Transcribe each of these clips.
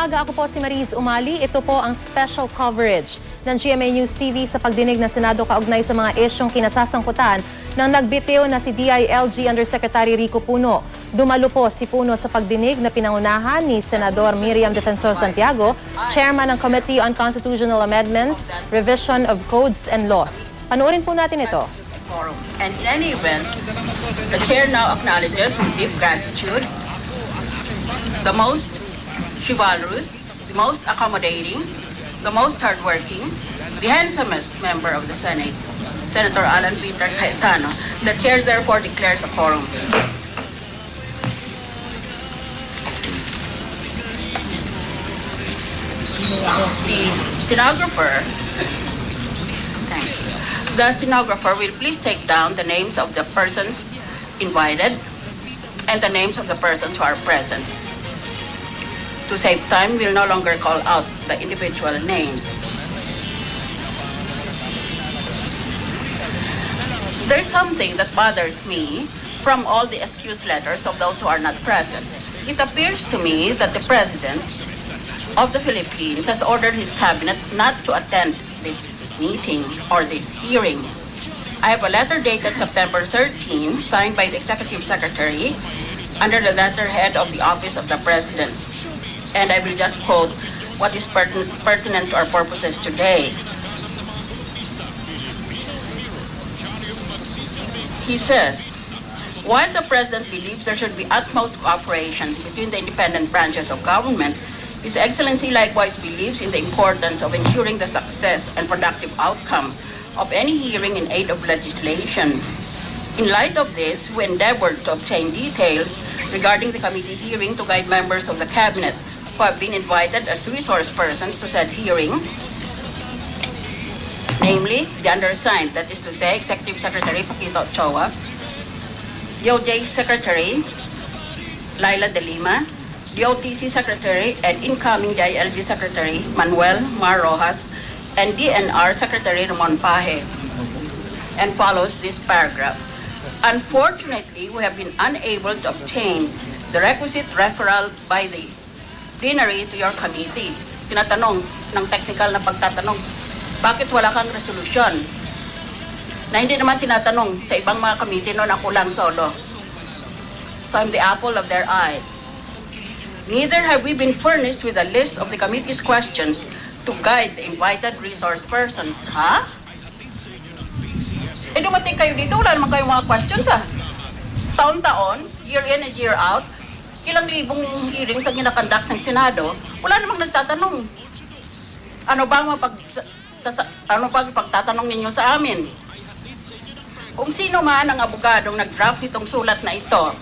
umaga, ako po si Mariz Umali. Ito po ang special coverage ng GMA News TV sa pagdinig ng Senado kaugnay sa mga isyong kinasasangkutan ng nagbitiw na si DILG Undersecretary Rico Puno. Dumalo po si Puno sa pagdinig na pinangunahan ni Senador Miriam Defensor Santiago, Chairman ng Committee on Constitutional Amendments, Revision of Codes and Laws. Panoorin po natin ito. And in any event, the Chair now acknowledges with deep gratitude the most chivalrous, the most accommodating, the most hardworking, the handsomest member of the Senate, Senator Alan Peter Cayetano. The Chair therefore declares a quorum. The stenographer will please take down the names of the persons invited and the names of the persons who are present. To save time, we'll no longer call out the individual names. There's something that bothers me from all the excuse letters of those who are not present. It appears to me that the President of the Philippines has ordered his cabinet not to attend this meeting or this hearing. I have a letter dated September 13, signed by the Executive Secretary under the letterhead of the Office of the President. And I will just quote what is pertinent to our purposes today. He says, while the President believes there should be utmost cooperation between the independent branches of government, His Excellency likewise believes in the importance of ensuring the success and productive outcome of any hearing in aid of legislation. In light of this, we endeavored to obtain details regarding the committee hearing to guide members of the Cabinet who have been invited as resource persons to said hearing, namely the undersigned, that is to say, Executive Secretary Paquito Ochoa, DOJ Secretary Laila De Lima, DOTC Secretary and incoming DILG Secretary Manuel Mar Rojas, and DNR Secretary Ramon Paje, and follows this paragraph. Unfortunately, we have been unable to obtain the requisite referral by the plenary to your committee. Tinatanong ng technical na pagtatanong, bakit wala kang resolusyon? Na hindi naman tinatanong sa ibang mga committee noon, ako lang solo. So I'm the apple of their eye. Neither have we been furnished with a list of the committee's questions to guide the invited resource persons. Ha? Eh dumating kayo dito, wala naman kayong mga questions Taon-taon, year in and year out, ilang libong hearings ang ginakandak ng Senado, wala namang nagtatanong. Ano bang pagtatanong ninyo sa amin? Kung sino man ang abogadong nag-draft nitong sulat na ito,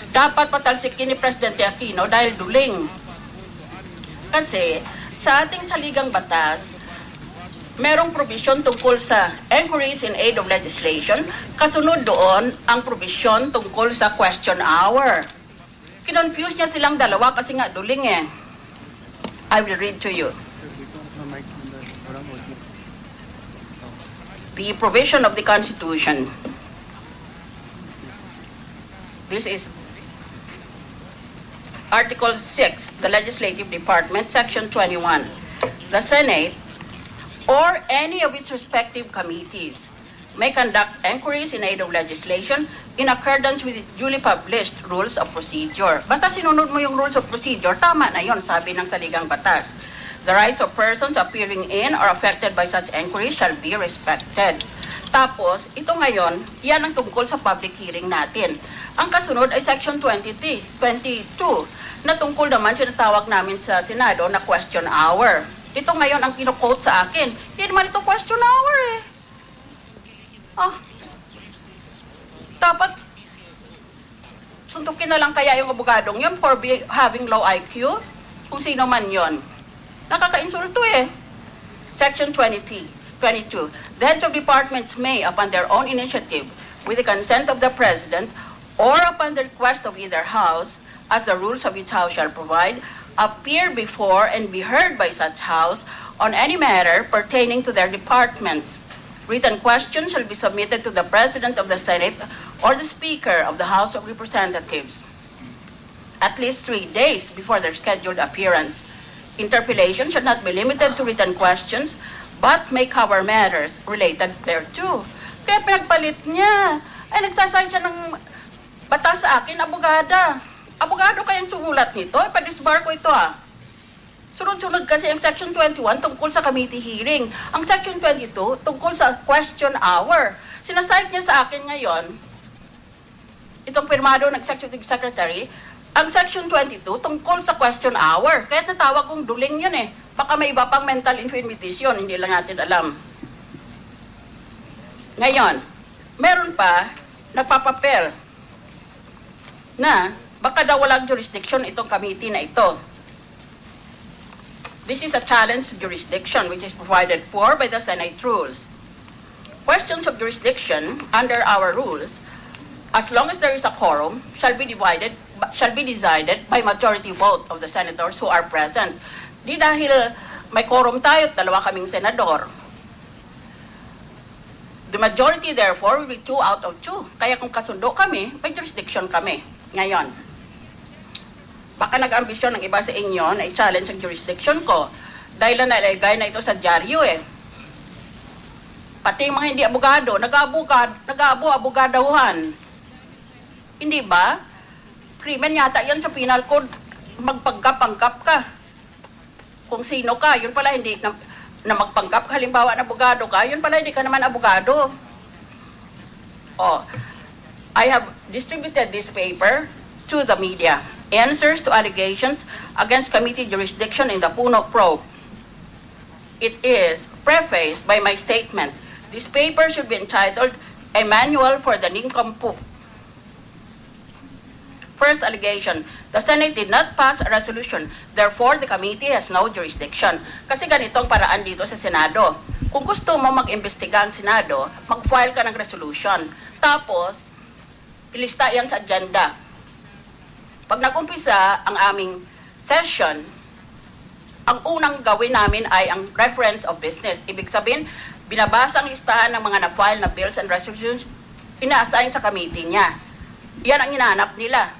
dapat patalsikin ni Presidente Aquino dahil duling. Kasi sa ating saligang batas, merong provision tungkol sa inquiries in aid of legislation, kasunod doon ang provision tungkol sa question hour. Kinonfuse niya silang dalawa kasi nga duling eh. I will read to you. The provision of the Constitution. This is Article 6, the Legislative Department, Section 21. The Senate or any of its respective committees may conduct inquiries in aid of legislation in accordance with its duly published rules of procedure. Basta sinunod mo yung rules of procedure, tama na yon, sabi ng saligang batas. The rights of persons appearing in or affected by such inquiries shall be respected. Tapos, ito ngayon, yan ang tungkol sa public hearing natin. Ang kasunod ay Section 22, na tungkol naman sinatawag namin sa Senado na question hour. Ito ngayon ang kino-quote sa akin. Hindi naman ito question hour eh. Dapat suntukin na lang kaya yung abogadong yun for having low IQ? Kung sino man yun. Nakaka-insulto eh. Section 22. The heads of departments may, upon their own initiative, with the consent of the President, or upon the request of either House, as the rules of each House shall provide, appear before and be heard by such House on any matter pertaining to their departments. Written questions shall be submitted to the President of the Senate or the Speaker of the House of Representatives. at least 3 days before their scheduled appearance. Interpellation should not be limited to written questions, but may cover matters related thereto. Kaya pinagpalit niya. Ay, nagsasign siya ng batas sa akin, abogada. Abogado kayang sumulat nito. Ipadisbar ko ito Sunod-sunod kasi ang Section 21 tungkol sa committee hearing. Ang Section 22 tungkol sa question hour. Sinasite niya sa akin ngayon, itong pirmado ng Executive Secretary, ang Section 22 tungkol sa question hour. Kaya natawag kong duling yun Baka may iba pang mental infirmities yun, hindi lang natin alam. Ngayon, meron pa nagpapapel na baka daw walang jurisdiction itong committee na ito. This is a challenge to jurisdiction which is provided for by the Senate rules. Questions of jurisdiction under our rules, as long as there is a quorum, shall be decided by majority vote of the senators who are present. Di dahil may quorum tayo at dalawa kaming senador. The majority, therefore, will be 2 out of 2. Kaya kung kasundo kami, may jurisdiction kami. Ngayon, baka nag-ambisyon ng iba sa inyo na i-challenge ang jurisdiction ko dahil na nalagay na ito sa dyaryo Pati yung mga hindi abogado, nag-aabu-abogadahuhan. Hindi ba? Krimen yata yan sa penal code, magpanggap-panggap ka. Kung sino ka, yun pala hindi na magpanggap, halimbawa na abogado ka, yun pala hindi ka naman abogado. I have distributed this paper to the media. Answers to allegations against committee jurisdiction in the Puno probe. It is prefaced by my statement. This paper should be entitled A Manual for the Nincompoop. First allegation, the Senate did not pass a resolution, therefore the committee has no jurisdiction. Kasi ganitong paraan dito sa Senado. Kung gusto mo mag-imbestiga ang Senado, mag-file ka ng resolution. Tapos, ilista yan sa agenda. Pag nag-umpisa ang aming session, ang unang gawin namin ay ang reference of business. Ibig sabihin, binabasa ang listahan ng mga na-file na bills and resolutions, ina-assign sa committee niya. Yan ang hinahanap nila.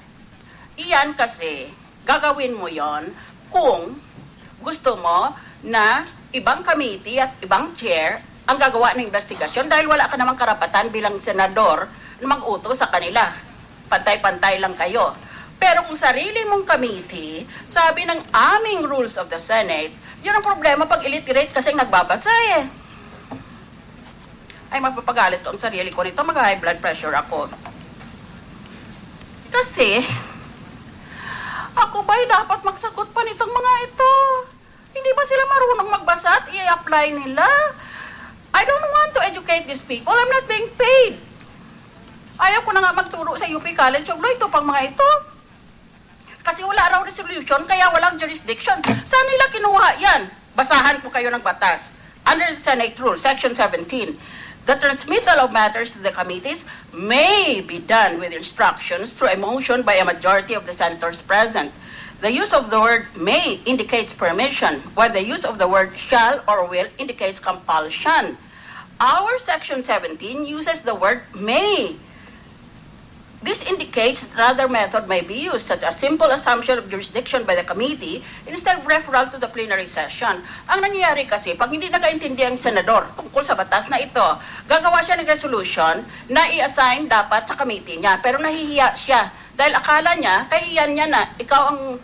Iyan kasi, gagawin mo yon kung gusto mo na ibang committee at ibang chair ang gagawa ng investigasyon dahil wala ka namang karapatan bilang senador na mag-utos sa kanila. Pantay-pantay lang kayo. Pero kung sarili mong committee, sabi ng aming rules of the Senate, yun ang problema pag illiterate kasi nagbabasa Ay, magpapagalit to ang sarili ko nito, mag-high blood pressure ako. Kasi, ako ba'y dapat magsagot pa nitong mga ito? Hindi ba sila marunong magbasa at i-apply nila? I don't want to educate these people. I'm not being paid. Ayaw ko na nga magturo sa UP College of Law. Ito pang mga ito. Kasi wala raw resolution, kaya walang jurisdiction. Saan nila kinuha yan? Basahan po kayo ng batas. Under the Senate Rule, Section 17, the transmittal of matters to the committees may be done with instructions through a motion by a majority of the senators present. The use of the word may indicates permission, while the use of the word shall or will indicates compulsion. Our Section 17 uses the word may. This indicates that another method may be used, such as simple assumption of jurisdiction by the committee instead of referral to the plenary session. Ang nangyayari kasi, pag hindi nakaintindi ang senador tungkol sa batas na ito, gagawa siya ng resolution na i-assign dapat sa committee niya. Pero nahihiya siya dahil akala niya, kahiyan niya na ikaw ang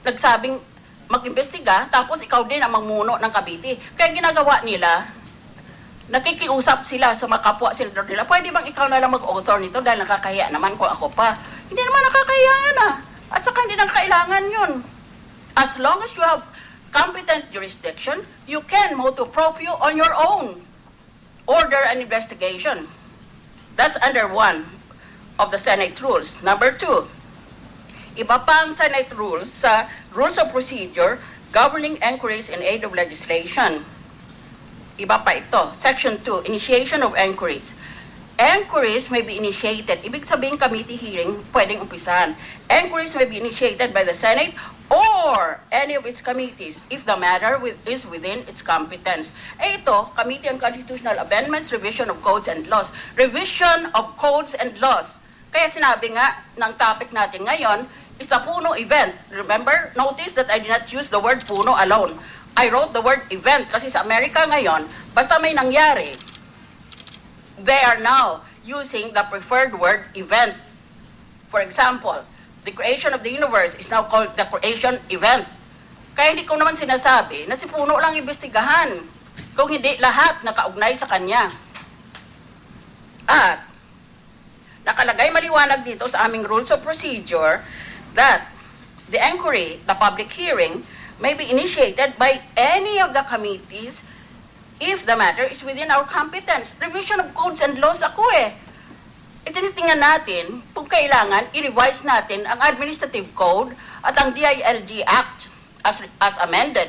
nagsabing mag-imbestiga, tapos ikaw din ang mamuno ng committee. Kaya ginagawa nila, nakikiusap sila sa mga kapwa senador nila, pwede bang ikaw na lang mag-author nito dahil nakakahiya naman kung ako pa. Hindi naman nakakahiya yan At saka hindi nang kailangan yun. As long as you have competent jurisdiction, you can motu proprio on your own. Order an investigation. That's under 1 of the Senate rules. Number 2, iba pa ang Senate rules sa Rules of Procedure governing inquiries in aid of legislation. Iba pa ito. Section 2, Initiation of Inquiries. Inquiries may be initiated. Ibig sabihin committee hearing, pwedeng umpisahan. Inquiries may be initiated by the Senate or any of its committees if the matter is within its competence. Ito, Committee on Constitutional Amendments, Revision of Codes and Laws. Revision of Codes and Laws. Kaya sinabi nga ng topic natin ngayon, is the Puno event. Remember, notice that I did not use the word Puno alone. I wrote the word event kasi sa Amerika ngayon, basta may nangyari, they are now using the preferred word event. For example, the creation of the universe is now called the creation event. Kaya hindi ko naman sinasabi na si Puno lang imbestigahan kung hindi lahat nakaugnay sa kanya. At nakalagay maliwanag dito sa aming rules of procedure that the inquiry, the public hearing, may be initiated by any of the committees if the matter is within our competence. Revision of codes and laws ako eh. Itinitingnan natin kung kailangan i-revise natin ang Administrative Code at ang DILG Act as amended.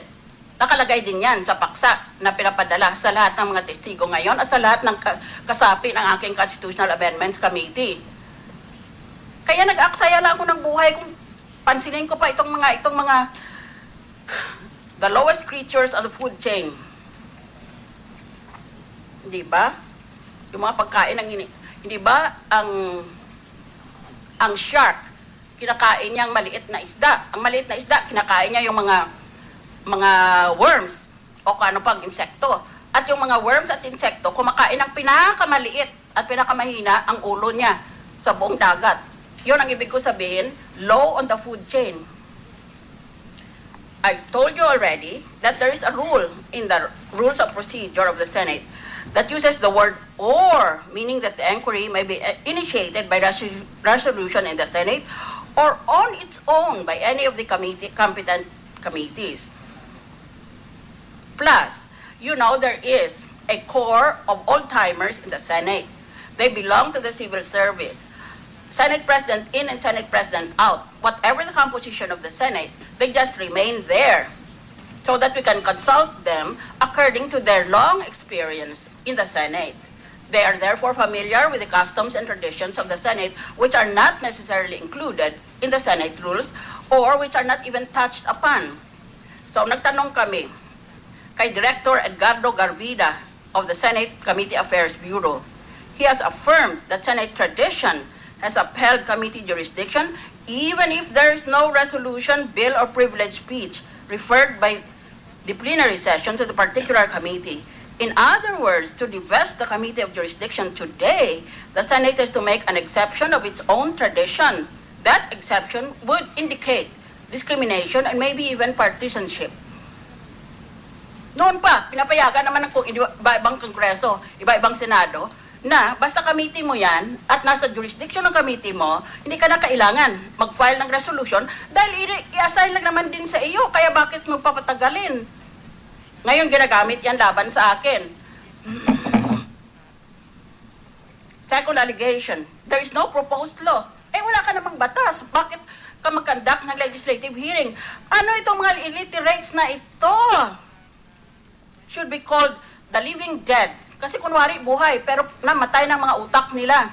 Nakalagay din yan sa paksa na pinapadala sa lahat ng mga testigo ngayon at sa lahat ng kasapi ng aking Constitutional Amendments Committee. Kaya nag-aksaya lang ako ng buhay kung pansinin ko pa itong mga the lowest creatures on the food chain. Hindi ba? Yung mga pagkain ng hindi ba ang shark kinakain niya ang maliit na isda. Ang maliit na isda kinakain niya yung mga worms o kano pang insekto. At yung mga worms at insekto kumakain ng pinakamaliit at pinakamahina ang ulo niya sa buong dagat. Yun ang ibig ko sabihin, low on the food chain. I've told you already that there is a rule in the rules of procedure of the Senate that uses the word or, meaning that the inquiry may be initiated by resolution in the Senate or on its own by any of the competent committees. Plus, you know there is a core of old-timers in the Senate. They belong to the civil service. Senate President in and Senate President out. Whatever the composition of the Senate, they just remain there so that we can consult them according to their long experience in the Senate. They are therefore familiar with the customs and traditions of the Senate, which are not necessarily included in the Senate rules or which are not even touched upon. So nagtanong kami kay Director Edgardo Garvida of the Senate Committee Affairs Bureau. He has affirmed that Senate tradition has upheld committee jurisdiction even if there is no resolution, bill, or privileged speech referred by the plenary session to the particular committee. In other words, to divest the committee of jurisdiction today, the Senate is to make an exception of its own tradition. That exception would indicate discrimination and maybe even partisanship. Noon pa, pinapayagan naman ng iba-ibang kongreso, iba-ibang senado, na basta committee mo yan at nasa jurisdiction ng committee mo, hindi ka na kailangan mag-file ng resolution dahil i-assign lang naman din sa iyo, kaya bakit mo papatagalin? Ngayon ginagamit yan laban sa akin. Second allegation, there is no proposed law. Eh wala ka namang batas. Bakit ka mag-conduct ng legislative hearing? Ano itong mga illiterates na ito? Should be called the living dead. Kasi kunwari buhay, pero namatay ng mga utak nila.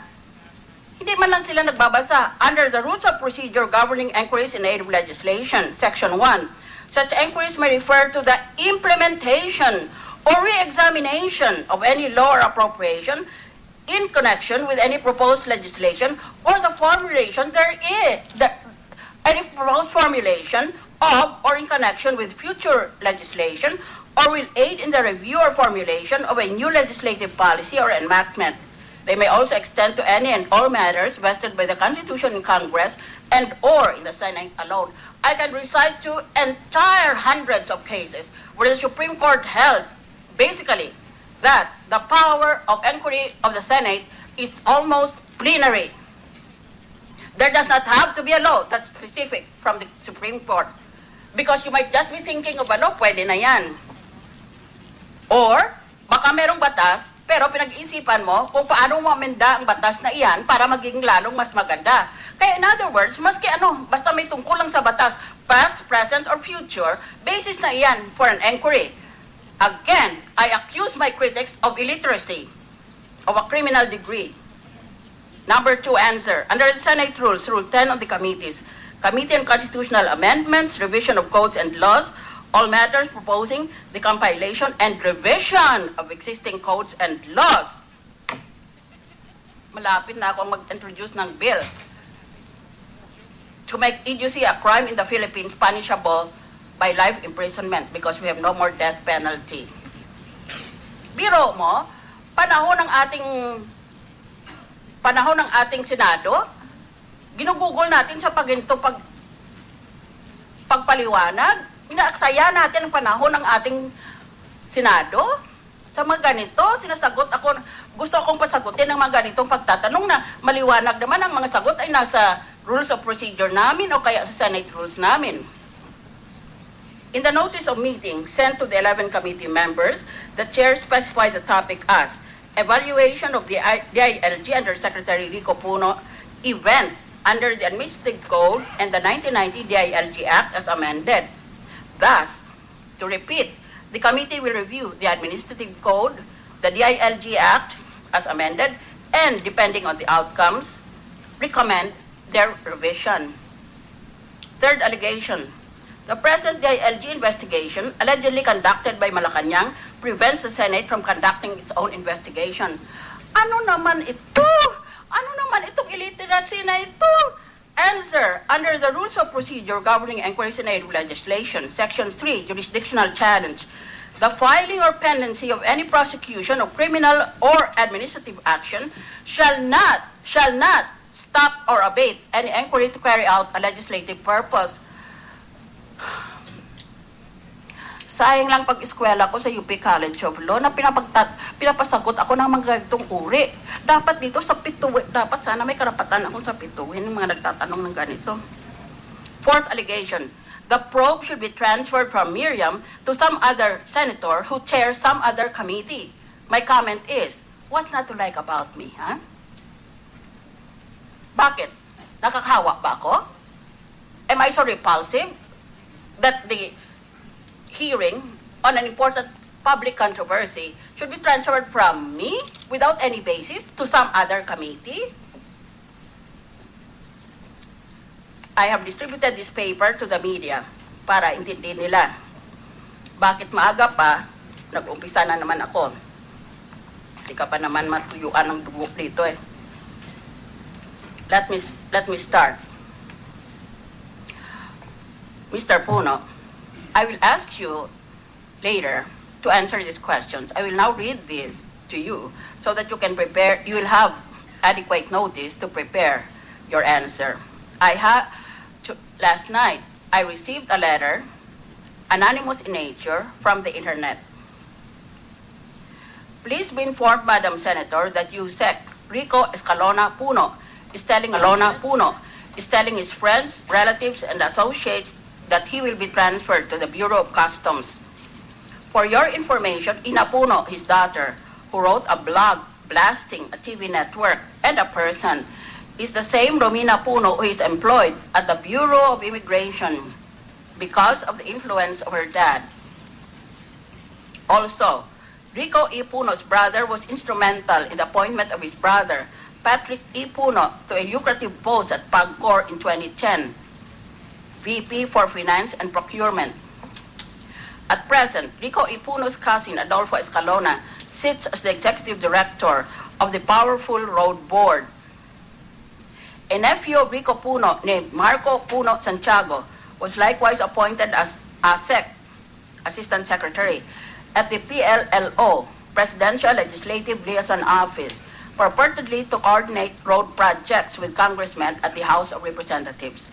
Hindi man lang sila nagbabasa. Under the rules of procedure governing inquiries in aid of legislation, Section 1, such inquiries may refer to the implementation or re-examination of any law or appropriation in connection with any proposed legislation or the formulation any proposed formulation of or in connection with future legislation or will aid in the review or formulation of a new legislative policy or enactment. They may also extend to any and all matters vested by the Constitution in Congress and or in the Senate alone. I can recite to entire hundreds of cases where the Supreme Court held, basically, that the power of inquiry of the Senate is almost plenary. There does not have to be a law that's specific from the Supreme Court. Because you might just be thinking of a law, pwede na yan. Or, baka merong batas, pero pinag-iisipan mo kung paano mo amenda ang batas na iyan para maging lalong mas maganda. Kaya in other words, maski basta may tungkol lang sa batas, past, present, or future, basis na iyan for an inquiry. Again, I accuse my critics of illiteracy, of a criminal degree. Number 2 answer. Under the Senate rules, Rule 10 of the committees, Committee on Constitutional Amendments, Revision of Codes and Laws, all matters proposing the compilation and revision of existing codes and laws. Malapit na akong mag-introduce ng bill. to make idiocy a crime in the Philippines punishable by life imprisonment because we have no more death penalty. Biro mo, panahon ng ating Senado, ginugugol natin sa pagpaliwanag, inaaksaya natin ang panahon ng ating Senado. Sa mga ganito, gusto akong pasagutin ng mga ganitong pagtatanong na maliwanag naman ang mga sagot ay nasa rules of procedure namin o kaya sa Senate rules namin. In the notice of meeting sent to the 11 committee members, the chair specified the topic as evaluation of the DILG under Secretary Rico Puno event under the Administrative Code and the 1990 DILG Act as amended. Thus, to repeat, the committee will review the Administrative Code, the DILG Act as amended, and depending on the outcomes, recommend their revision. Third allegation. The present DILG investigation, allegedly conducted by Malacanang, prevents the Senate from conducting its own investigation. Ano naman ito? Ano naman itong illiteracy na ito? Answer. Under the Rules of Procedure Governing Inquiries in Aid of Legislation, Section 3, Jurisdictional Challenge, the filing or pendency of any prosecution of criminal or administrative action shall not stop or abate any inquiry to carry out a legislative purpose. Sayang lang pag-eskwela ko sa UP College of Law na pinapasagot ako ng mga ganitong uri. Dapat dito sa pituin, dapat sana may karapatan akong sa pituin ng mga nagtatanong ng ganito. Fourth allegation, the probe should be transferred from Miriam to some other senator who chairs some other committee. My comment is, what's not to like about me, ha? Bakit? Nakakahawa ba ako? Am I so repulsive that the hearing on an important public controversy should be transferred from me without any basis to some other committee? I have distributed this paper to the media para intindihin nila. Bakit maaga pa, nag-umpisa na naman ako. Hindi ka pa naman matuyuan ng dugo dito eh. Let me start. Mr. Puno, I will ask you later to answer these questions. I will now read this to you so that you can prepare, you will have adequate notice to prepare your answer. Last night, I received a letter, anonymous in nature, from the internet. Please be informed, Madam Senator, that Usec, Rico Puno, is telling his friends, relatives, and associates that he will be transferred to the Bureau of Customs. For your information, Ina Puno, his daughter, who wrote a blog blasting a TV network and a person, is the same Romina Puno who is employed at the Bureau of Immigration because of the influence of her dad. Also, Rico E. Puno's brother was instrumental in the appointment of his brother, Patrick E. Puno, to a lucrative post at PAGCOR in 2010, VP for Finance and Procurement. At present, Rico E. Puno's cousin, Adolfo Escalona, sits as the executive director of the powerful road board. A nephew of Rico Puno named Marco Puno Santiago was likewise appointed as Usec, Assistant Secretary, at the PLLO, Presidential Legislative Liaison Office, purportedly to coordinate road projects with congressmen at the House of Representatives.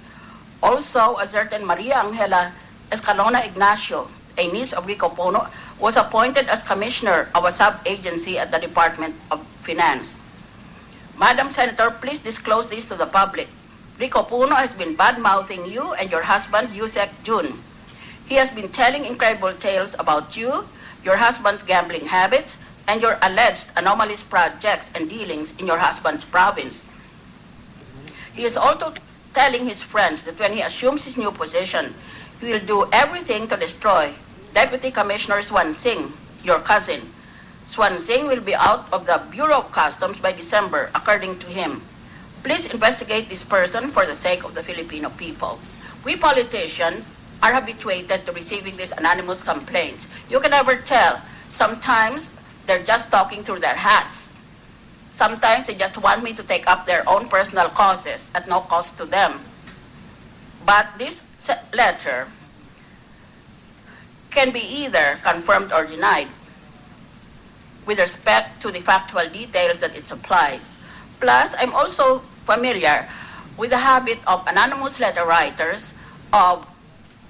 Also, a certain Maria Angela Escalona Ignacio, a niece of Rico Puno, was appointed as commissioner of a sub-agency at the Department of Finance. Madam Senator, please disclose this to the public. Rico Puno has been bad-mouthing you and your husband, Usec Jun. He has been telling incredible tales about you, your husband's gambling habits, and your alleged anomalous projects and dealings in your husband's province. He is also telling his friends that when he assumes his new position, he will do everything to destroy Deputy Commissioner Swan Singh, your cousin. Swan Singh will be out of the Bureau of Customs by December, according to him. Please investigate this person for the sake of the Filipino people. We politicians are habituated to receiving these anonymous complaints. You can never tell. Sometimes they're just talking through their hats. Sometimes they just want me to take up their own personal causes at no cost to them. But this letter can be either confirmed or denied with respect to the factual details that it supplies. Plus, I'm also familiar with the habit of anonymous letter writers of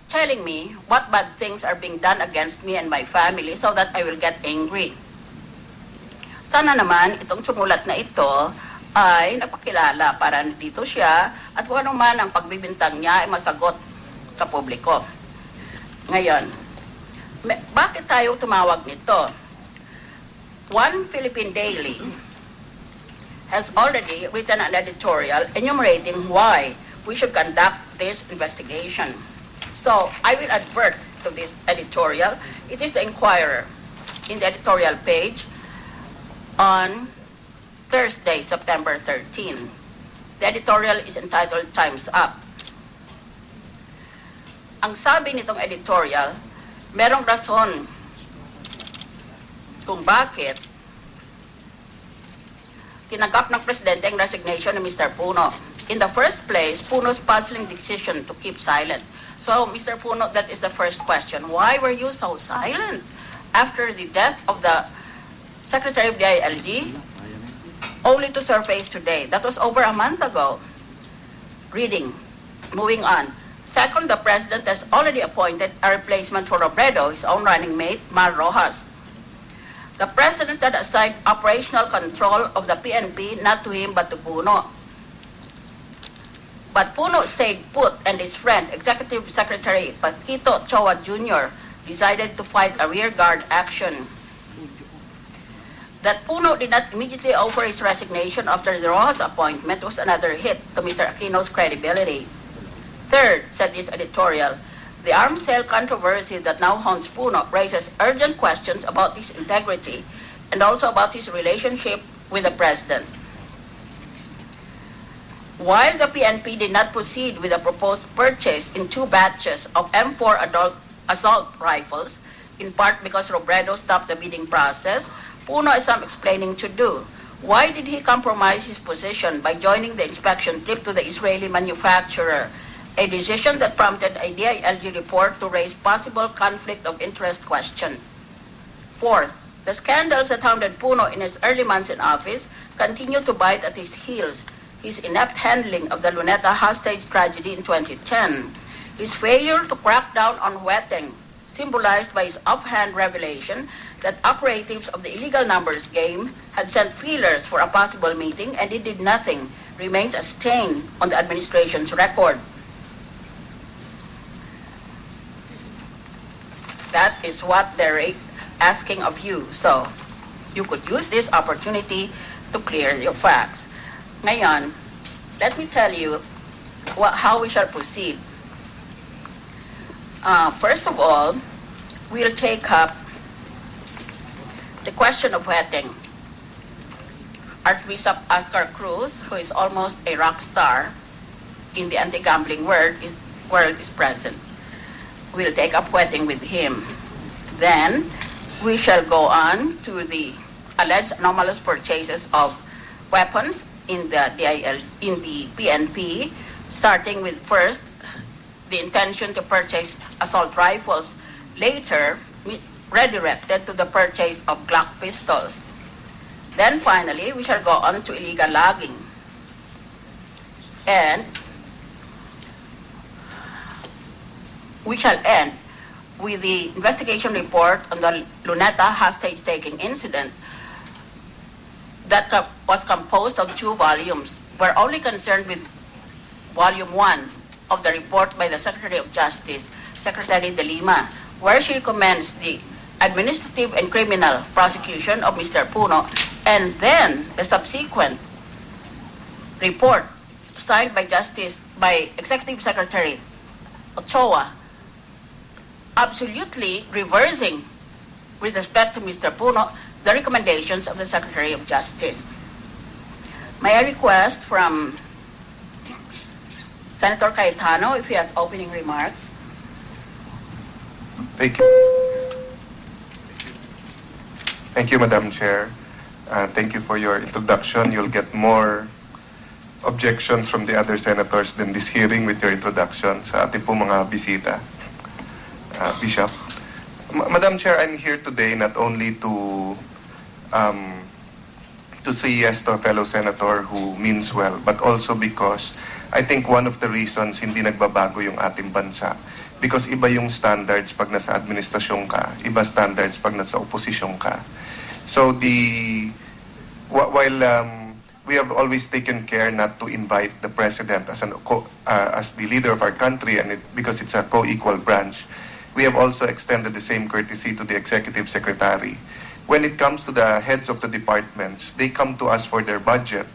telling me what bad things are being done against me and my family so that I will get angry. Sana naman itong sumulat na ito ay napakilala para dito siya at kung ano man ang pagbibintang niya ay masagot sa publiko. Ngayon, bakit tayo tumawag nito? One Philippine daily has already written an editorial enumerating why we should conduct this investigation. So, I will advert to this editorial. It is the Inquirer in the editorial page on Thursday, September 13. The editorial is entitled Time's Up. Ang sabi nitong editorial, merong rason kung bakit tinanggap ng Presidente ang resignation ni Mr. Puno. In the first place, Puno's puzzling decision to keep silent. So, Mr. Puno, that is the first question. Why were you so silent after the death of the Secretary of DILG, only to surface today? That was over a month ago. Reading. Moving on. Second, the President has already appointed a replacement for Robredo, his own running mate, Mar Rojas. The President had assigned operational control of the PNP not to him but to Puno. But Puno stayed put and his friend, Executive Secretary Paquito Choa Jr., decided to fight a rearguard action. That Puno did not immediately offer his resignation after the Rojas appointment was another hit to Mr. Aquino's credibility. Third, said this editorial, the arms sale controversy that now haunts Puno raises urgent questions about his integrity and also about his relationship with the President. While the PNP did not proceed with the proposed purchase in 2 batches of M4 assault rifles, in part because Robredo stopped the bidding process, Puno has some explaining to do. Why did he compromise his position by joining the inspection trip to the Israeli manufacturer? A decision that prompted a DILG report to raise possible conflict of interest question. Fourth, the scandals that hounded Puno in his early months in office continue to bite at his heels. His inept handling of the Luneta hostage tragedy in 2010, his failure to crack down on wetting, symbolized by his offhand revelation that operatives of the illegal numbers game had sent feelers for a possible meeting and he did nothing, remains a stain on the administration's record. That is what they're asking of you. So, you could use this opportunity to clear your facts. Ngayon, let me tell you how we shall proceed. First of all, we'll take up the question of wetting. Archbishop Oscar Cruz, who is almost a rock star in the anti-gambling world, is present. We'll take up wetting with him. Then, we shall go on to the alleged anomalous purchases of weapons in the PNP, starting with first, the intention to purchase assault rifles, later redirected to the purchase of Glock pistols. Then finally, we shall go on to illegal logging. And we shall end with the investigation report on the Luneta hostage-taking incident that was composed of 2 volumes. We're only concerned with volume 1 of the report by the Secretary of Justice, Secretary De Lima, where she recommends the administrative and criminal prosecution of Mr. Puno, and then the subsequent report signed by Executive Secretary Ochoa, absolutely reversing, with respect to Mr. Puno, the recommendations of the Secretary of Justice. May I request from Senator Cayetano if he has opening remarks? Thank you. Thank you, Madam Chair. Thank you for your introduction. You'll get more objections from the other senators than this hearing with your introduction sa ating po mga bisita. Bishop. Madam Chair, I'm here today not only to say yes to a fellow senator who means well, but also because I think one of the reasons hindi nagbabago yung ating bansa because iba yung standards pag nasa administrasyon ka, iba standards pag nasa oposisyon ka. So while we have always taken care not to invite the president as the leader of our country, and because it's a co-equal branch, we have also extended the same courtesy to the executive secretary. When it comes to the heads of the departments, they come to us for their budget,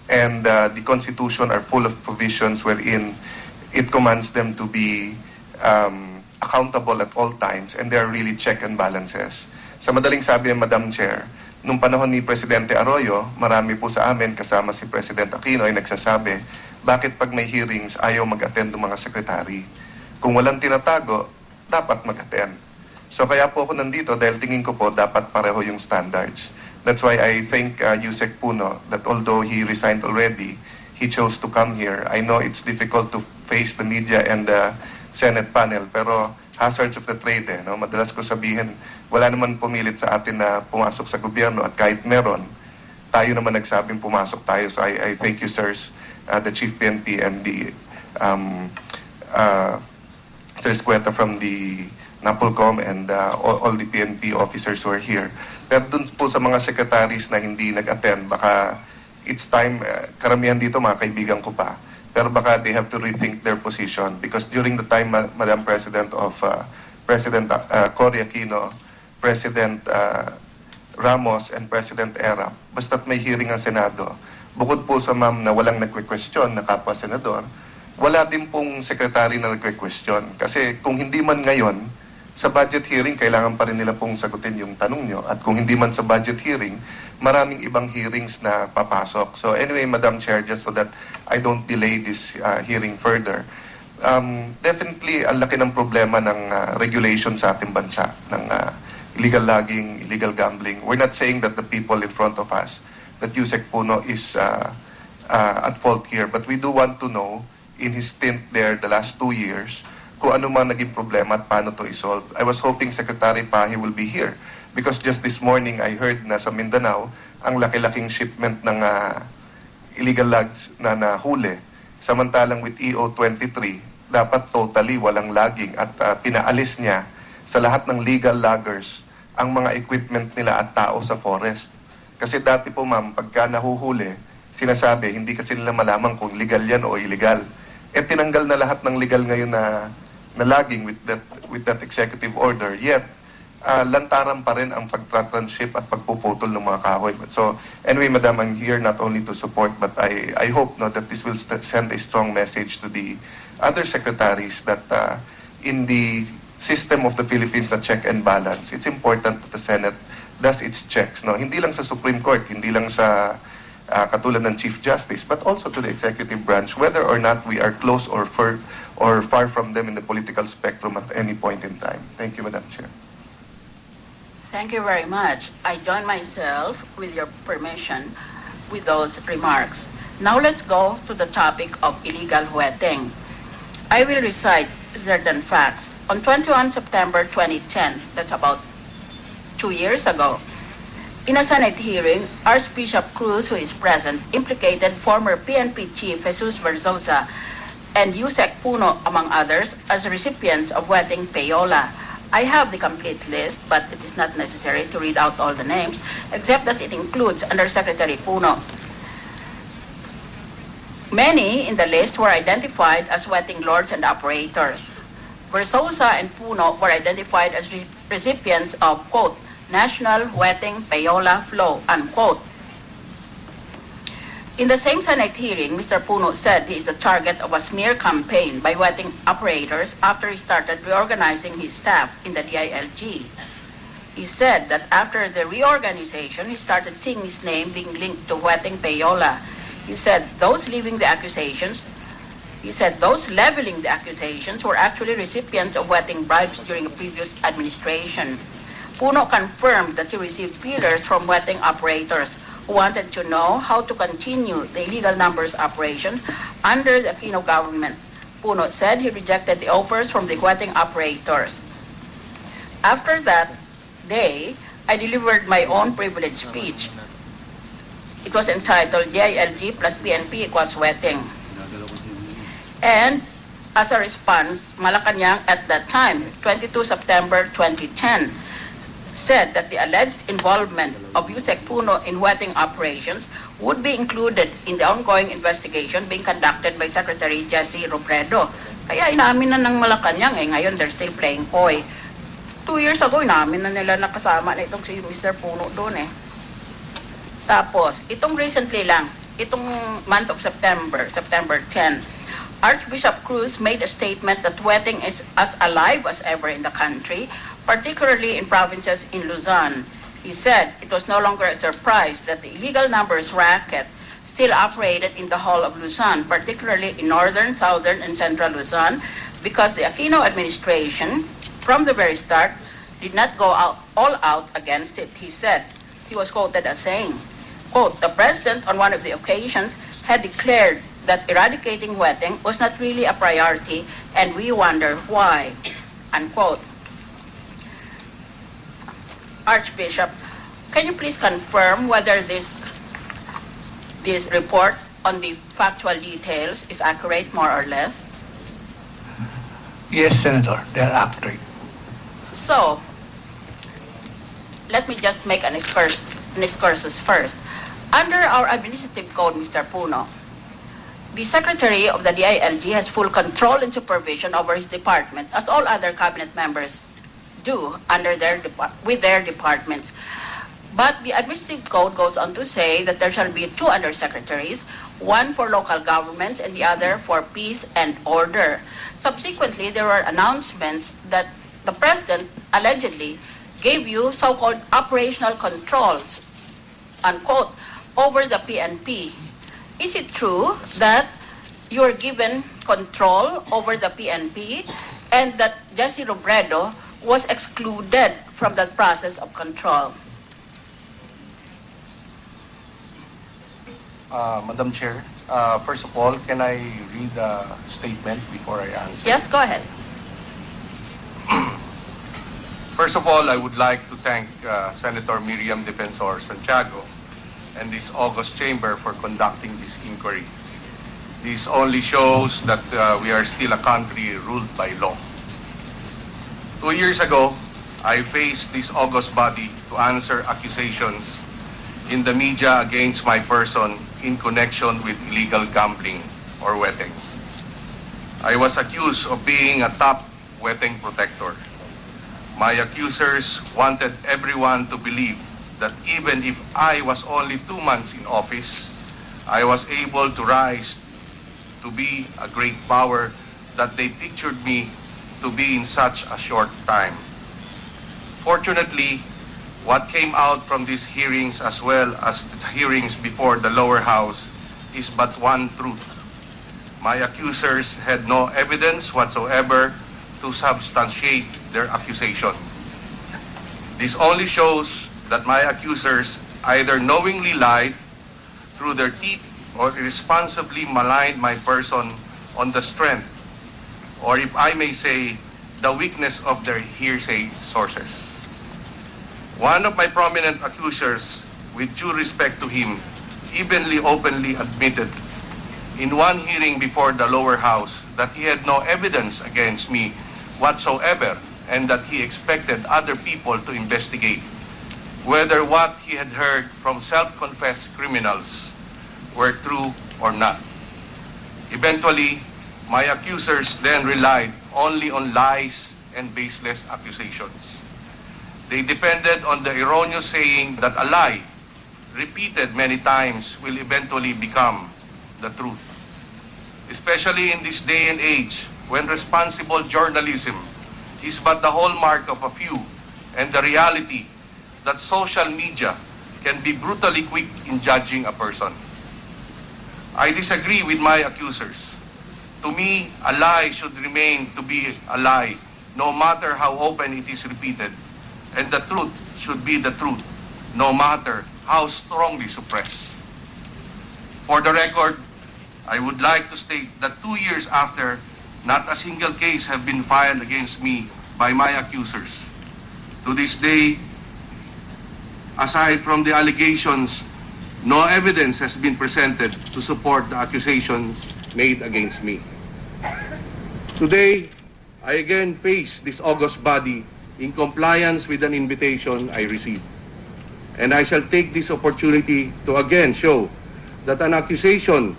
and the Constitution are full of provisions wherein it commands them to be accountable at all times, and there are really check and balances. Sa madaling sabi ng Madam Chair, nung panahon ni Presidente Arroyo, marami po sa amin kasama si President Aquino ay nagsasabi, bakit pag may hearings ayaw mag-attend ng mga sekretary? Kung walang tinatago, dapat mag-attend. So kaya po ako nandito dahil tingin ko po dapat pareho yung standards. That's why I thank Usec Puno that although he resigned already, he chose to come here. I know it's difficult to face the media and the Senate panel, pero hazards of the trade no? Madalas ko sabihin, wala naman pumilit sa atin na pumasok sa gobyerno at kahit meron, tayo naman nagsabing pumasok tayo. So I thank you, sirs, the Chief PNP and the Sir Escueta from the NAPOLCOM and all the PNP officers who are here. Pero dun po sa mga secretaries na hindi nag-attend, baka it's time, karamihan dito mga kaibigan ko pa, pero baka they have to rethink their position because during the time, Madam President, of President Cory Aquino, President Ramos, and President Erap, basta't may hearing ang Senado, bukod po sa ma'am na walang nagque-question na kapwa senador, wala din pong secretary na nagque-question. Kasi kung hindi man ngayon, sa budget hearing, kailangan pa rin nila pong sagutin yung tanong nyo. At kung hindi man sa budget hearing, maraming ibang hearings na papasok. So anyway, Madam Chair, just so that I don't delay this hearing further, definitely, ang laki ng problema ng regulation sa ating bansa, ng illegal logging, illegal gambling. We're not saying that the people in front of us, that Usec Puno is at fault here, but we do want to know, in his stint there the last 2 years, kung ano man naging problema at paano to isolve. I was hoping Secretary Pahi will be here because just this morning I heard na sa Mindanao ang laki-laking shipment ng illegal logs na nahuli. Samantalang with EO23, dapat totally walang logging at pinaalis niya sa lahat ng legal loggers ang mga equipment nila at tao sa forest. Kasi dati po ma'am, pagka nahuhuli, sinasabi, hindi kasi nila malaman kung legal yan o illegal. Tinanggal na lahat ng legal ngayon na logging with that executive order, yet lantaran pa rin ang pagtra-transship at pagpuputol ng mga kahoy. So anyway, Madam, I'm here not only to support, but I hope that this will send a strong message to the other secretaries that in the system of the Philippines na check and balance, it's important that the Senate does its checks. No? Hindi lang sa Supreme Court, hindi lang sa katulad ng Chief Justice, but also to the executive branch, whether or not we are close or far from them in the political spectrum at any point in time. Thank you, Madam Chair. Thank you very much. I join myself, with your permission, with those remarks. Now let's go to the topic of illegal wetting. I will recite certain facts. On 21 September 2010, that's about 2 years ago, in a Senate hearing, Archbishop Cruz, who is present, implicated former PNP Chief Jesus Verzosa and Usec Puno, among others, as recipients of wetting payola. I have the complete list, but it is not necessary to read out all the names, except that it includes Undersecretary Puno. Many in the list were identified as wetting lords and operators. Verzosa and Puno were identified as recipients of, quote, national wetting payola flow, unquote. In the same Senate hearing, Mr. Puno said he is the target of a smear campaign by wetting operators after he started reorganizing his staff in the DILG. He said that after the reorganization, he started seeing his name being linked to wetting payola. He said those leveling the accusations were actually recipients of wetting bribes during a previous administration. Puno confirmed that he received feelers from wetting operators who wanted to know how to continue the illegal numbers operation under the Aquino government. Puno said he rejected the offers from the wetting operators. After that day, I delivered my own privilege speech. It was entitled DILG plus PNP equals wetting. And as a response, Malacanang at that time, 22 September 2010, said that the alleged involvement of Usec Puno in wetting operations would be included in the ongoing investigation being conducted by Secretary Jesse Robredo. Kaya inamin na ng Malacanang ngayon they're still playing coy. 2 years ago, inamin na nila nakasama na itong si Mr. Puno doon Tapos, itong recently lang, itong month of September 10, Archbishop Cruz made a statement that wetting is as alive as ever in the country, particularly in provinces in Luzon. He said it was no longer a surprise that the illegal numbers racket still operated in the whole of Luzon, particularly in northern, southern, and central Luzon, because the Aquino administration, from the very start, did not go all out against it, he said. He was quoted as saying, quote, "The president on one of the occasions had declared that eradicating wetting was not really a priority, and we wonder why," unquote. Archbishop, can you please confirm whether this report on the factual details is accurate, more or less? Yes, Senator, they are accurate. So, let me just make an excursus first. Under our administrative code, Mr. Puno, the Secretary of the DILG has full control and supervision over his department, as all other cabinet members do with their departments. But the administrative code goes on to say that there shall be 2 undersecretaries, one for local governments and the other for peace and order. Subsequently, there were announcements that the president allegedly gave you so-called operational controls, unquote, over the PNP. Is it true that you were given control over the PNP and that Jesse Robredo was excluded from that process of control? Madam Chair, first of all, can I read the statement before I answer? Yes, go ahead. First of all, I would like to thank Senator Miriam Defensor Santiago and this August Chamber for conducting this inquiry. This only shows that we are still a country ruled by law. 2 years ago, I faced this August body to answer accusations in the media against my person in connection with illegal gambling or wetting. I was accused of being a top wetting protector. My accusers wanted everyone to believe that even if I was only 2 months in office, I was able to rise to be a great power that they pictured me to be in such a short time. Fortunately, what came out from these hearings as well as the hearings before the lower house is but one truth. My accusers had no evidence whatsoever to substantiate their accusation. This only shows that my accusers either knowingly lied through their teeth or irresponsibly maligned my person on the strength, or if I may say, the weakness of their hearsay sources. One of my prominent accusers, with due respect to him, openly admitted in one hearing before the lower house that he had no evidence against me whatsoever and that he expected other people to investigate whether what he had heard from self-confessed criminals were true or not. Eventually, my accusers then relied only on lies and baseless accusations. They depended on the erroneous saying that a lie, repeated many times, will eventually become the truth. Especially in this day and age, when responsible journalism is but the hallmark of a few, and the reality that social media can be brutally quick in judging a person. I disagree with my accusers. To me, a lie should remain to be a lie, no matter how often it is repeated, and the truth should be the truth, no matter how strongly suppressed. For the record, I would like to state that 2 years after, not a single case have been filed against me by my accusers. To this day, aside from the allegations, no evidence has been presented to support the accusations made against me. Today, I again face this august body in compliance with an invitation I received. And I shall take this opportunity to again show that an accusation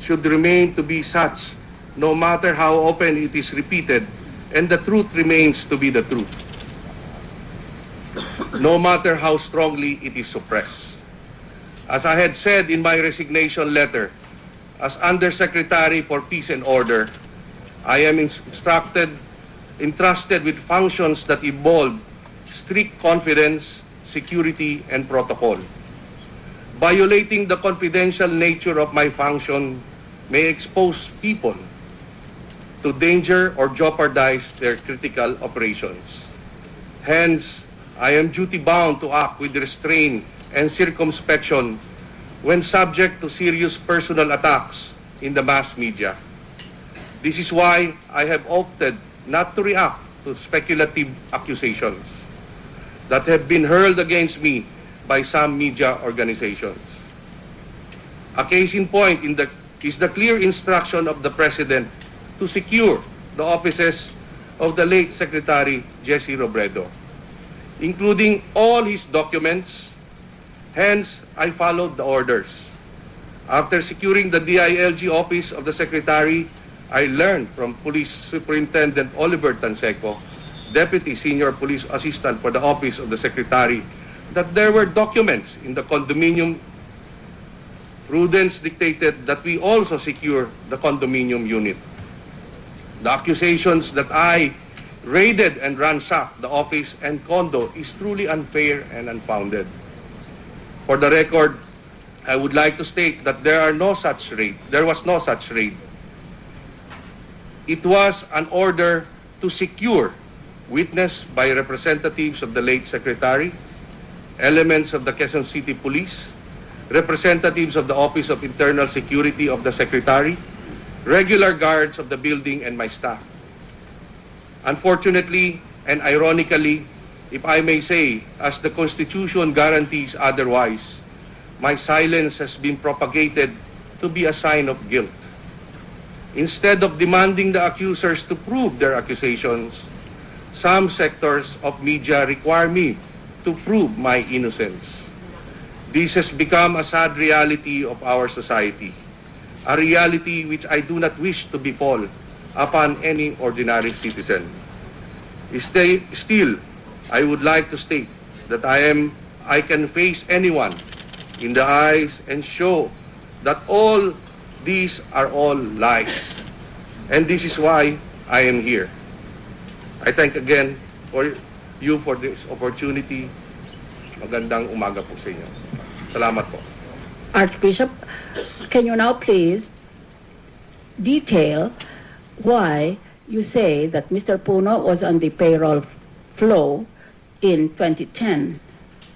should remain to be such no matter how often it is repeated, and the truth remains to be the truth, no matter how strongly it is suppressed. As I had said in my resignation letter, as Undersecretary for Peace and Order, I am entrusted with functions that involve strict confidence, security, and protocol. Violating the confidential nature of my function may expose people to danger or jeopardize their critical operations. Hence, I am duty-bound to act with restraint and circumspection when subject to serious personal attacks in the mass media. This is why I have opted not to react to speculative accusations that have been hurled against me by some media organizations. A case in point is the clear instruction of the President to secure the offices of the late Secretary Jesse Robredo, including all his documents. Hence, I followed the orders. After securing the DILG office of the Secretary, I learned from Police Superintendent Oliver Tanseco, Deputy Senior Police Assistant for the Office of the Secretary, that there were documents in the condominium. Prudence dictated that we also secure the condominium unit. The accusations that I raided and ransacked the office and condo is truly unfair and unfounded. For the record, I would like to state that there was no such raid. It was an order to secure, witnessed by representatives of the late Secretary, elements of the Quezon City Police, representatives of the Office of Internal Security of the Secretary, regular guards of the building, and my staff. Unfortunately and ironically, if I may say, as the Constitution guarantees otherwise, my silence has been propagated to be a sign of guilt. Instead of demanding the accusers to prove their accusations, some sectors of media require me to prove my innocence. This has become a sad reality of our society, a reality which I do not wish to befall upon any ordinary citizen. Still, I would like to state that I can face anyone in the eyes and show that all these are all lies. And this is why I am here. I thank again for you for this opportunity. Magandang umaga po sa inyo. Salamat po. Archbishop, can you now please detail why you say that Mr. Puno was on the payroll flow in 2010,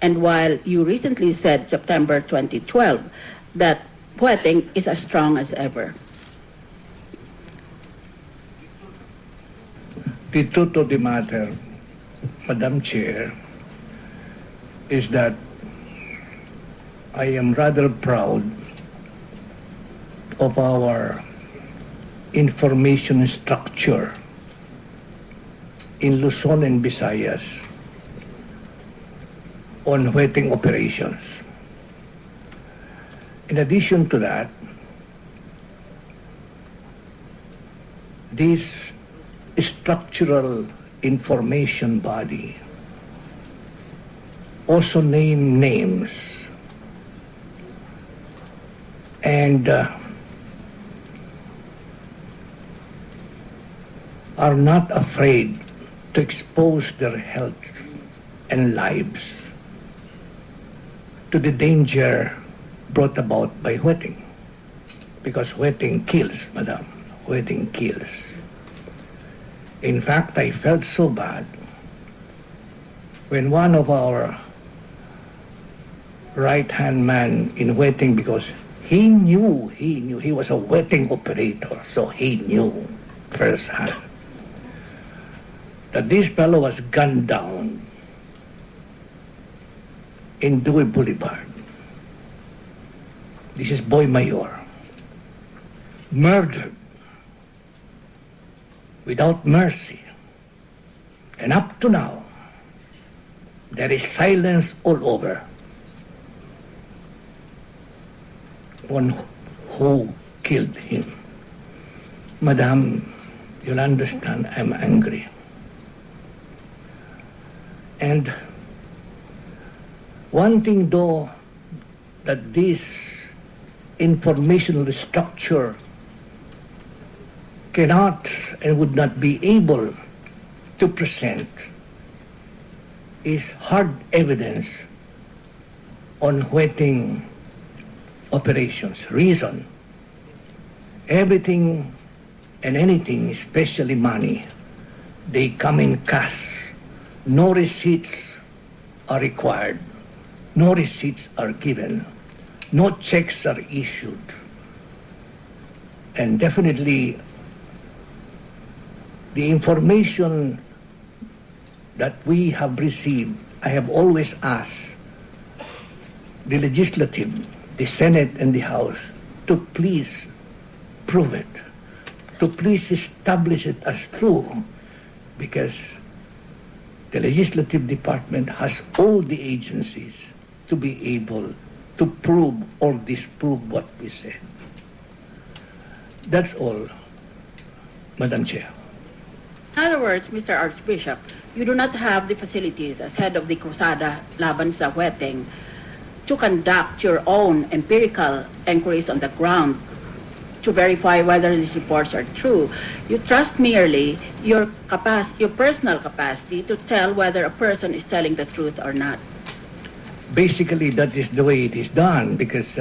and while you recently said September 2012 that Pueting is as strong as ever? The truth of the matter, Madam Chair, is that I am rather proud of our information structure in Luzon and Visayas on wetting operations. In addition to that, this structural information body also name names and are not afraid to expose their health and lives to the danger brought about by wetting. Because wetting kills, madam. Wetting kills. In fact, I felt so bad when one of our right-hand man in wedding because he knew he was a wedding operator, so he knew firsthand that this fellow was gunned down in Dewey Boulevard. This is Boy Mayor, murdered without mercy. And up to now, there is silence all over on who killed him. Madam, you'll understand I'm angry. And one thing though, that this informational structure cannot and would not be able to present is hard evidence on wedding operations. Reason, everything and anything, especially money, they come in cash. No receipts are required. No receipts are given. No checks are issued. And definitely the information that we have received, I have always asked the legislative, the Senate and the House to please prove it, to please establish it as true, because the legislative department has all the agencies to be able to prove or disprove what we said. That's all, Madam Chair. In other words, Mr. Archbishop, you do not have the facilities as head of the Cruzada laban sa wedding to conduct your own empirical inquiries on the ground to verify whether these reports are true. You trust merely your personal capacity to tell whether a person is telling the truth or not. Basically, that is the way it is done, because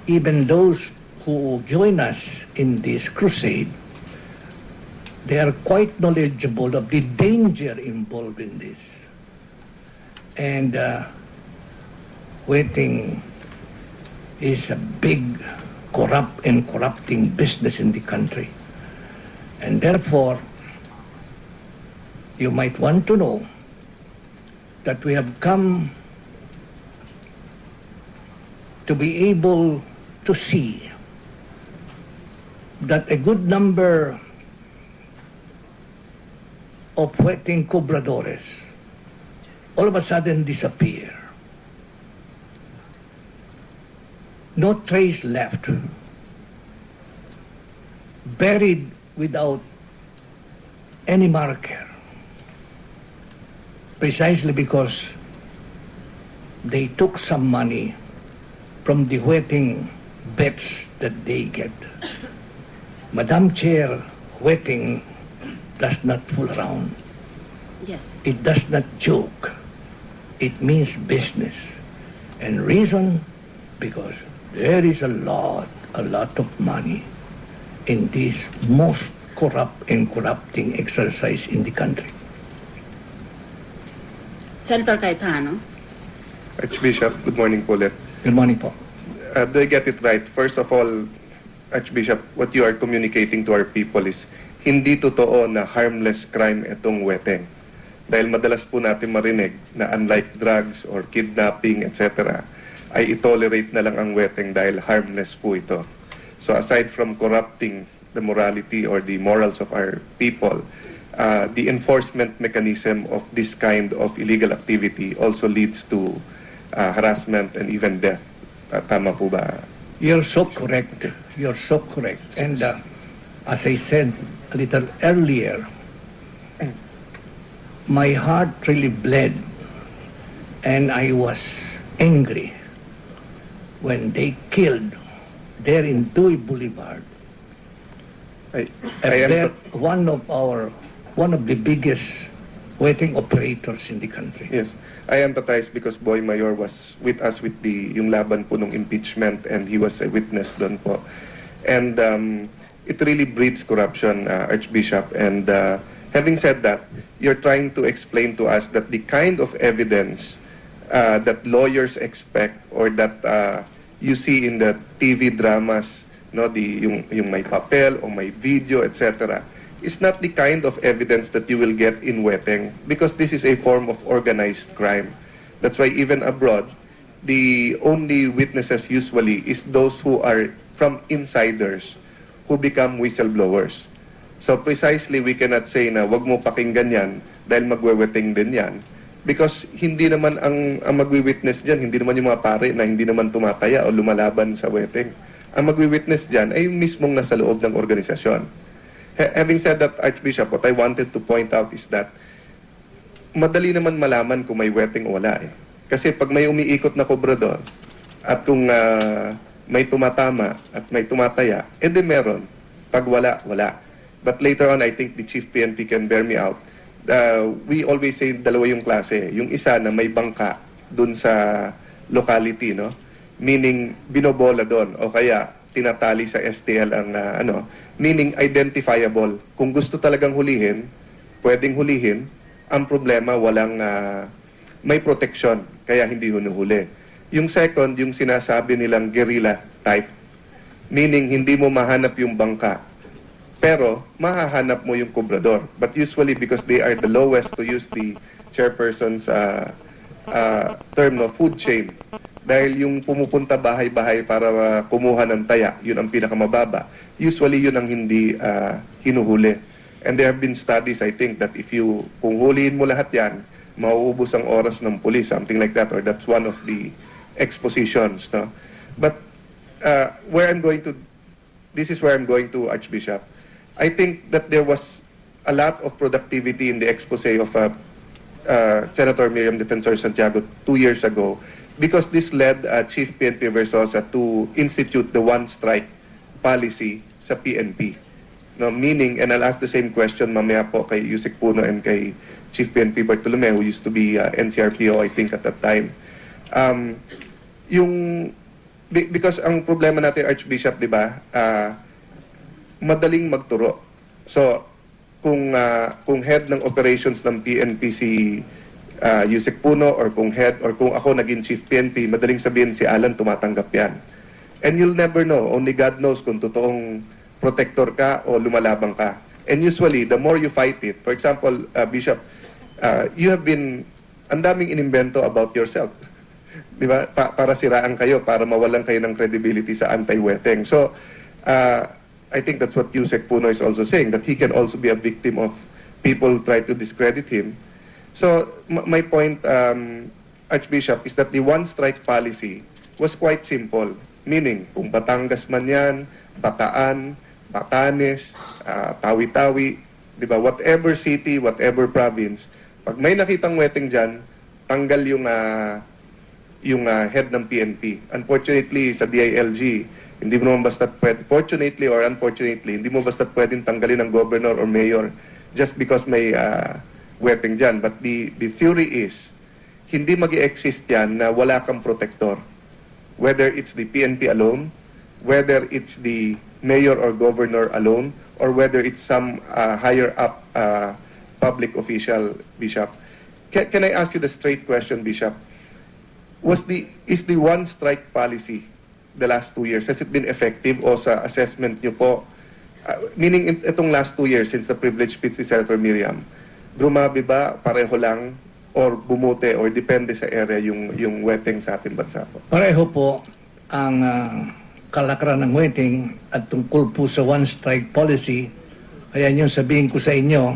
even those who join us in this crusade, they are quite knowledgeable of the danger involved in this. And wedding is a big corrupt and corrupting business in the country. And therefore, you might want to know that we have come to be able to see that a good number of wedding cobradores all of a sudden disappear. No trace left, buried without any marker, precisely because they took some money from the wedding bets that they get. Madam Chair, wedding does not fool around. Yes. It does not joke. It means business. And reason, because there is a lot of money in this most corrupt and corrupting exercise in the country. Senator Cayetano. Archbishop, good morning po ulit. Good morning po. Do I get it right? First of all, Archbishop, what you are communicating to our people is hindi totoo na harmless crime itong wedding. Dahil madalas po natin marinig na unlike drugs or kidnapping, etc., ay itolerate na lang ang wedding dahil harmless po ito. So aside from corrupting the morality or the morals of our people, the enforcement mechanism of this kind of illegal activity also leads to harassment and even death. Tama po ba? You're so correct. You're so correct. And as I said a little earlier, my heart really bled and I was angry when they killed there in Dewey Boulevard one of the biggest wedding operators in the country. Yes. I empathize because Boy Mayor was with us with yung laban po ng impeachment and he was a witness doon po. And it really breeds corruption, Archbishop. And having said that, you're trying to explain to us that the kind of evidence that lawyers expect or that you see in the TV dramas, no, yung may papel o may video, etc., is not the kind of evidence that you will get in weteng, because this is a form of organized crime. That's why even abroad, the only witnesses usually is those who are from insiders who become whistleblowers. So precisely, we cannot say na wag mo pakinggan yan dahil magweweteng din yan, because hindi naman ang magwi-witness dyan, hindi naman yung mga pare na hindi naman tumataya o lumalaban sa weteng. Ang magwi-witness dyan ay yung mismong nasa loob ng organisasyon. Having said that, Archbishop, what I wanted to point out is that madali naman malaman kung may weteng o wala eh. Kasi pag may umiikot na kobrador at kung may tumatama at may tumataya, edi meron. Pag wala, wala. But later on, I think the Chief PNP can bear me out. We always say dalawa yung klase. Yung isa na may bangka dun sa locality, no? Meaning binobola doon o kaya tinatali sa STL ang meaning identifiable. Kung gusto talagang hulihin, pwedeng hulihin. Ang problema, walang may protection, kaya hindi hinuhuli. Yung second, yung sinasabi nilang guerrilla type, meaning hindi mo mahanap yung bangka, pero mahahanap mo yung kobrador. But usually, because they are the lowest, to use the chairperson's term, no, food chain, dahil yung pumupunta bahay-bahay para kumuha ng taya, yun ang pinakamababa. Usually, yun ang hindi hinuhuli. And there have been studies, I think, that kung huliin mo lahat yan, mauubos ang oras ng pulis, something like that, or that's one of the expositions. No? But this is where I'm going to, Archbishop. I think that there was a lot of productivity in the expose of Senator Miriam Defensor Santiago 2 years ago, because this led Chief PNP Versosa to institute the one-strike policy sa PNP. No, meaning, and I'll ask the same question mamaya po kay Usec Puno and kay Chief PNP Bartolome, who used to be NCRPO, I think, at that time. Because ang problema natin, Archbishop, di ba, madaling magturo. So, kung head ng operations ng PNP si Usec Puno, or kung ako naging Chief PNP, madaling sabihin si Alan tumatanggap yan. And you'll never know. Only God knows kung totoong protector ka o lumalabang ka. And usually, the more you fight it, for example, Bishop, you have been, ang daming inimbento about yourself. Di ba? Para siraan kayo, para mawalan kayo ng credibility sa anti-weteng. So, I think that's what Usec Puno is also saying, that he can also be a victim of people try to discredit him. So, my point, Archbishop, is that the one-strike policy was quite simple. Meaning, kung Batangas man yan, Bataan, Batanes, Tawi-Tawi, di ba? Whatever city, whatever province, pag may nakitang weteng dyan, tanggal yung head ng PNP. Unfortunately, sa DILG, hindi mo naman basta fortunately or unfortunately, hindi mo basta pwedeng tanggalin ng governor or mayor just because may weteng dyan. But the theory is, hindi mag-i-exist yan na wala kang protector. Whether it's the PNP alone, whether it's the mayor or governor alone, or whether it's some higher up public official, Bishop. Can I ask you the straight question, Bishop? Is the one-strike policy the last 2 years, has it been effective o sa assessment nyo po? Meaning, itong last 2 years since the privilege speech ni Senator Miriam, grumabi ba, pareho lang, or bumuti, or depende sa area yung weteng sa ating bansa po? Pareho po ang kalakaran ng weteng at tungkol po sa one-strike policy. Kaya yung sabihin ko sa inyo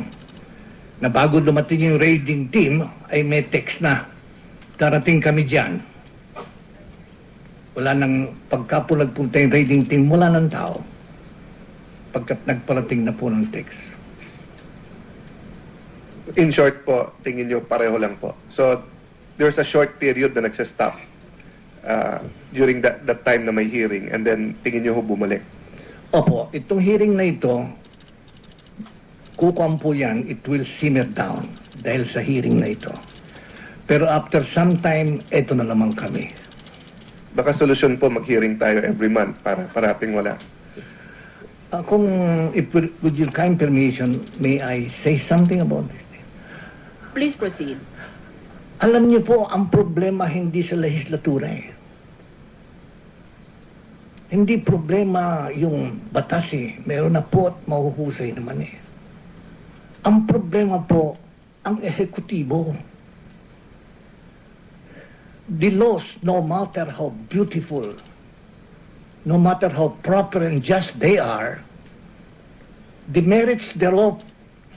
na bago dumating yung raiding team ay may text na darating kami dyan. Wala nang pagka po nagpunta yung raiding team, wala nang tao pagkat nagparating na po ng text. In short po, tingin nyo pareho lang po. So, there's a short period na nagsastop during that time na may hearing, and then tingin nyo bumalik. Opo, itong hearing na ito, kukuha po yan, it will simmer down dahil sa hearing na ito. Pero after some time, ito na naman kami. Baka solusyon po mag-hearing tayo every month para parating wala. Kung, with your kind permission, may I say something about this? Please proceed. Alam niyo po, ang problema hindi sa lehislatura eh. Hindi problema yung batas eh. Meron na po at mahuhusay naman eh. Ang problema po, ang ehekutibo. The laws, no matter how beautiful, no matter how proper and just they are, the merits thereof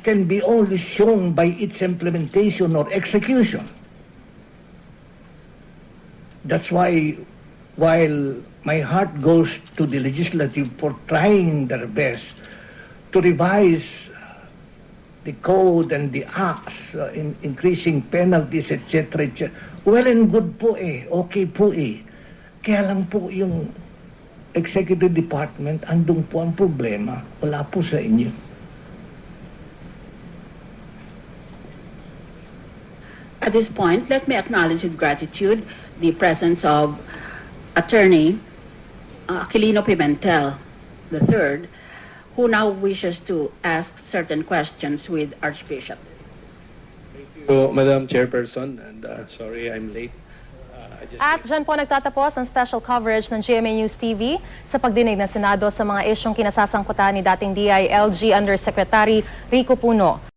can be only shown by its implementation or execution. That's why, while my heart goes to the legislative for trying their best to revise the code and the acts, in increasing penalties, etc., etc., well and good po eh, okay po eh. Kaya lang po yung executive department, andun po ang problema, wala po sa inyo. At this point, let me acknowledge with gratitude the presence of Attorney Aquilino Pimentel III, who now wishes to ask certain questions with Archbishop. Thank you, Madam Chairperson, and sorry I'm late. At dyan po nagtatapos ang special coverage ng GMA News TV sa pagdinig ng Senado sa mga isyong kinasasangkutan ni dating DILG Undersecretary Rico Puno.